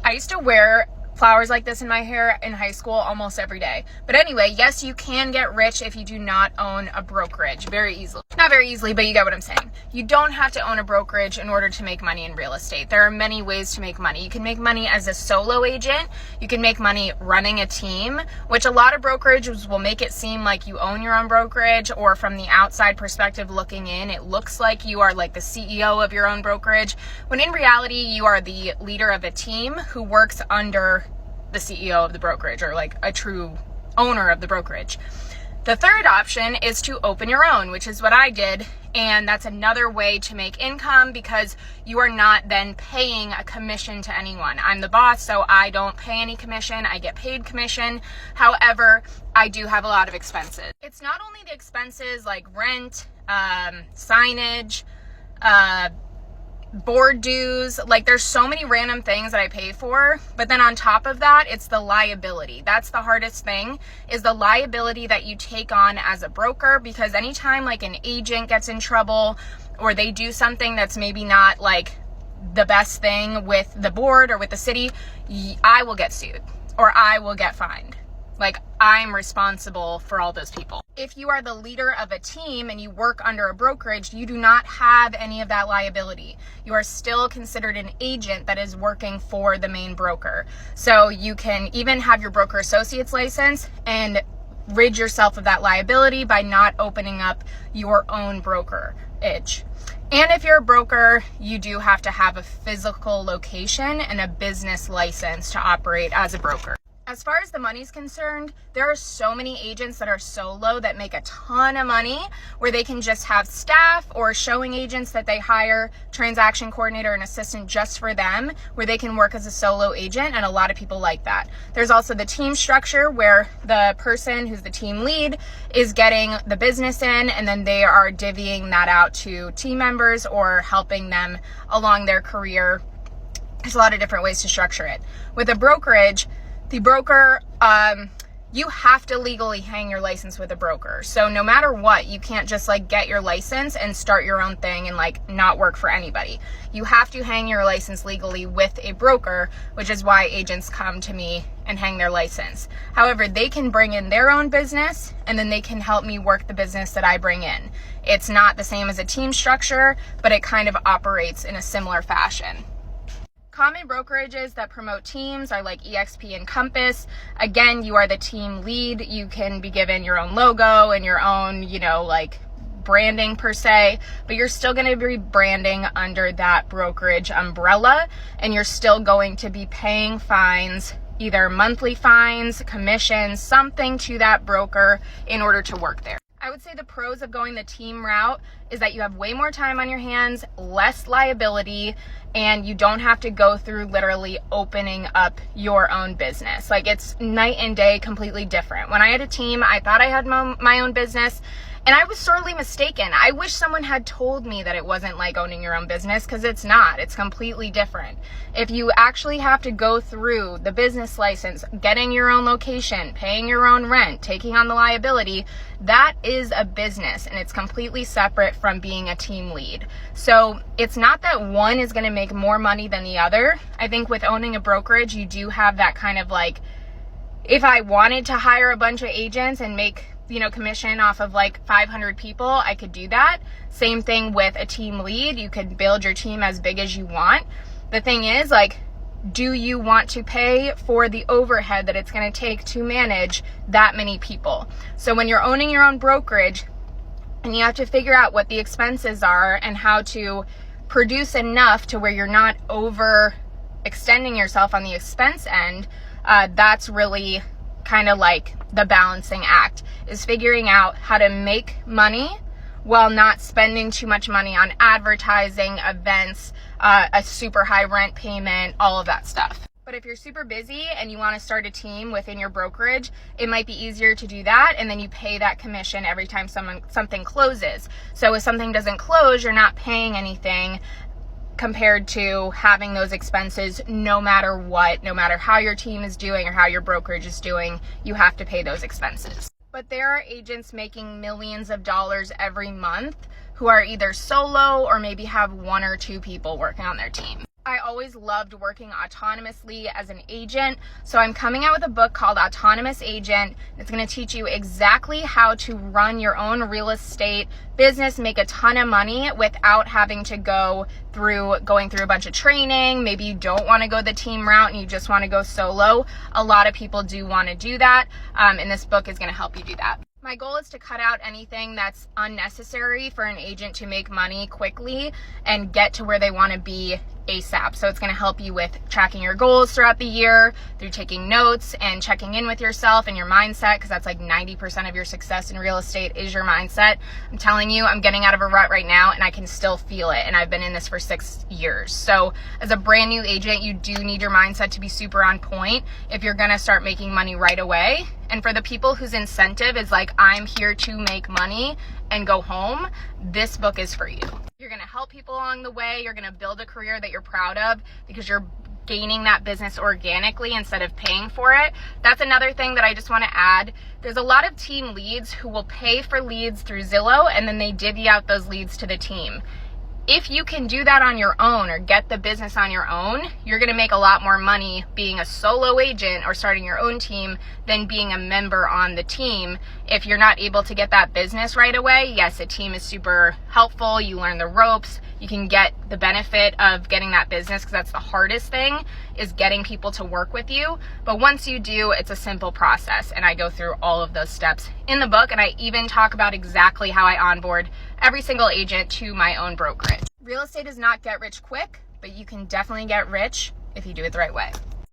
I used to wear flowers like this in my hair in high school almost every day. But anyway, yes, you can get rich if you do not own a brokerage very easily. Not very easily, but you get what I'm saying. You don't have to own a brokerage in order to make money in real estate. There are many ways to make money. You can make money as a solo agent. You can make money running a team, which a lot of brokerages will make it seem like you own your own brokerage, or from the outside perspective looking in, it looks like you are like the CEO of your own brokerage, when in reality, you are the leader of a team who works under the CEO of the brokerage, or like a true owner of the brokerage. The third option is to open your own, which is what I did. And that's another way to make income because you are not then paying a commission to anyone. I'm the boss, so I don't pay any commission. I get paid commission. However, I do have a lot of expenses. It's not only the expenses like rent, signage, board dues, like there's so many random things that I pay for, but then on top of that, it's the liability. That's the hardest thing, is the liability that you take on as a broker, because anytime like an agent gets in trouble or they do something that's maybe not like the best thing with the board or with the city, I will get sued or I will get fined. Like, I'm responsible for all those people. If you are the leader of a team and you work under a brokerage, you do not have any of that liability. You are still considered an agent that is working for the main broker. So you can even have your broker associate's license and rid yourself of that liability by not opening up your own brokerage. And if you're a broker, you do have to have a physical location and a business license to operate as a broker. As far as the money's concerned, there are so many agents that are solo that make a ton of money where they can just have staff or showing agents that they hire, transaction coordinator and assistant just for them, where they can work as a solo agent, and a lot of people like that. There's also the team structure where the person who's the team lead is getting the business in, and then they are divvying that out to team members or helping them along their career. There's a lot of different ways to structure it. With a brokerage, the broker, you have to legally hang your license with a broker. So no matter what, you can't just like get your license and start your own thing and like not work for anybody. You have to hang your license legally with a broker, which is why agents come to me and hang their license. However, they can bring in their own business and then they can help me work the business that I bring in. It's not the same as a team structure, but it kind of operates in a similar fashion. Common brokerages that promote teams are like EXP and Compass. Again, you are the team lead. You can be given your own logo and your own, like branding per se, but you're still going to be branding under that brokerage umbrella, and you're still going to be paying fines, either monthly fines, commissions, something to that broker in order to work there. I would say the pros of going the team route is that you have way more time on your hands, less liability, and you don't have to go through literally opening up your own business. Like, it's night and day, completely different. When I had a team, I thought I had my own business, and I was sorely mistaken. I wish someone had told me that it wasn't like owning your own business, because it's not. It's completely different. If you actually have to go through the business license, getting your own location, paying your own rent, taking on the liability, that is a business, and it's completely separate from being a team lead. So it's not that one is going to make more money than the other. I think with owning a brokerage, you do have that kind of like, if I wanted to hire a bunch of agents and make commission off of like 500 people, I could do that. Same thing with a team lead. You could build your team as big as you want. The thing is, like, do you want to pay for the overhead that it's going to take to manage that many people? So when you're owning your own brokerage and you have to figure out what the expenses are and how to produce enough to where you're not over extending yourself on the expense end, that's really kind of like the balancing act, is figuring out how to make money while not spending too much money on advertising, events, a super high rent payment, all of that stuff. But if you're super busy and you want to start a team within your brokerage, it might be easier to do that, and then you pay that commission every time something closes. So if something doesn't close, you're not paying anything compared to having those expenses no matter what, no matter how your team is doing or how your brokerage is doing, you have to pay those expenses. But there are agents making millions of dollars every month who are either solo or maybe have 1 or 2 people working on their team. I always loved working autonomously as an agent, so I'm coming out with a book called Autonomous Agent. It's going to teach you exactly how to run your own real estate business, make a ton of money without having to going through a bunch of training. Maybe you don't want to go the team route and you just want to go solo. A lot of people do want to do that, and this book is going to help you do that. My goal is to cut out anything that's unnecessary for an agent to make money quickly and get to where they want to be ASAP. So it's going to help you with tracking your goals throughout the year, through taking notes and checking in with yourself and your mindset, because that's like 90% of your success in real estate is your mindset. I'm telling you, I'm getting out of a rut right now and I can still feel it. And I've been in this for 6 years. So as a brand new agent, you do need your mindset to be super on point if you're going to start making money right away. And for the people whose incentive is like, I'm here to make money and go home, this book is for you. You're going to help people along the way. You're going to build a career that you're proud of because you're gaining that business organically instead of paying for it. That's another thing that I just want to add. There's a lot of team leads who will pay for leads through Zillow and then they divvy out those leads to the team. If you can do that on your own or get the business on your own, you're going to make a lot more money being a solo agent or starting your own team than being a member on the team. If you're not able to get that business right away, yes, a team is super helpful. You learn the ropes. You can get the benefit of getting that business because that's the hardest thing, is getting people to work with you. But once you do, it's a simple process. And I go through all of those steps in the book. And I even talk about exactly how I onboard every single agent to my own brokerage. Real estate is not get rich quick, but you can definitely get rich if you do it the right way.